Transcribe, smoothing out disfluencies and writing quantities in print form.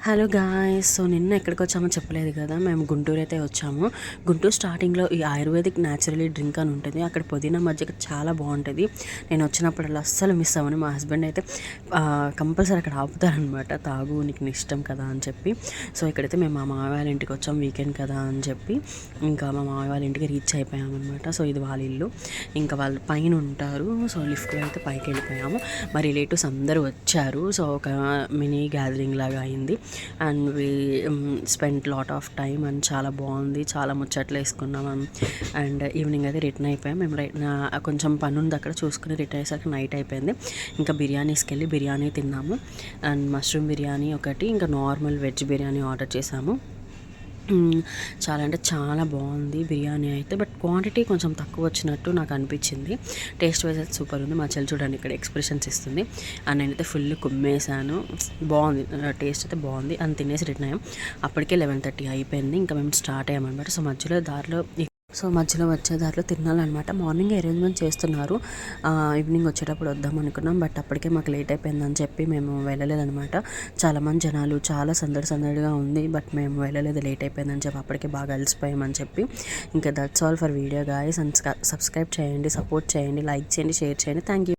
Hello guys. So నిన్న ఎక్కడికి వచ్చామో చెప్పలేదు కదా. మేము గుంటూరు అయితే వచ్చాము. గుంటూరు స్టార్టింగ్లో ఈ ఆయుర్వేదిక్ న్యాచురలీ డ్రింక్ అని ఉంటుంది. అక్కడ పుదీనా మజ్జిగ చాలా బాగుంటుంది. నేను వచ్చినప్పుడల్లా అస్సలు మిస్ అవ్వను. మా హస్బెండ్ అయితే కంపల్సరీ అక్కడ ఆపుతారనమాట, తాగు నీకు ఇష్టం కదా అని చెప్పి. సో ఇక్కడైతే మేము మా మామయ్య వాళ్ళ ఇంటికి వచ్చాము, వీకెండ్ కదా అని చెప్పి. ఇంకా మా మామయ్య వాళ్ళ ఇంటికి రీచ్ అయిపోయామన్నమాట. సో ఇది వాళ్ళ ఇల్లు, ఇంకా వాళ్ళు పైన ఉంటారు. సో లిఫ్ట్లో అయితే పైకి వెళ్ళిపోయాము. మా రిలేటివ్స్ అందరూ వచ్చారు. సో ఒక మినీ గ్యాదరింగ్ లాగా అయింది. And we spend lot of time and చాలా బాగుంది. చాలా ముచ్చట్లు వేసుకున్నాం. అండ్ ఈవినింగ్ అయితే రిటర్న్ అయిపోయాం. మేము కొంచెం పని ఉంది అక్కడ, చూసుకుని రిటర్న్ అయ్యేసరికి నైట్ అయిపోయింది. ఇంకా బిర్యానీస్కి వెళ్ళి బిర్యానీ తిన్నాము. అండ్ మష్రూమ్ బిర్యానీ ఒకటి, ఇంకా నార్మల్ వెజ్ బిర్యానీ ఆర్డర్ చేసాము. చాలా అంటే చాలా బాగుంది బిర్యానీ అయితే, బట్ క్వాంటిటీ కొంచెం తక్కువ వచ్చినట్టు నాకు అనిపించింది. టేస్ట్ వైజ్ అయితే సూపర్ ఉంది. మా చెల్లి చూడండి ఇక్కడ ఎక్స్ప్రెషన్స్ ఇస్తుంది. అండ్ నేనైతే ఫుల్ కుమ్మేసాను. బాగుంది, టేస్ట్ అయితే బాగుంది. అని తినేసి రిటర్న్ అయ్యాం. అప్పటికే 11:30 అయిపోయింది. ఇంకా మేము స్టార్ట్ అయ్యామన్నమాట. సో మధ్యలో వచ్చే దారిలో తినాలన్నమాట. మార్నింగ్ అరేంజ్మెంట్ చేస్తున్నారు, ఈవినింగ్ వచ్చేటప్పుడు వద్దాం అనుకున్నాం. బట్ అప్పటికే మాకు లేట్ అయిపోయిందని చెప్పి మేము వెళ్ళలేదన్నమాట. చాలామంది జనాలు, చాలా సందడిగా ఉంది. బట్ మేము వెళ్ళలేదు, లేట్ అయిపోయిందని చెప్పి. అప్పటికే బాగా అలసిపోయామని చెప్పి. ఇంకా that's all for video guys. And subscribe చేయండి, సపోర్ట్ చేయండి, లైక్ చేయండి, షేర్ చేయండి. Thank you.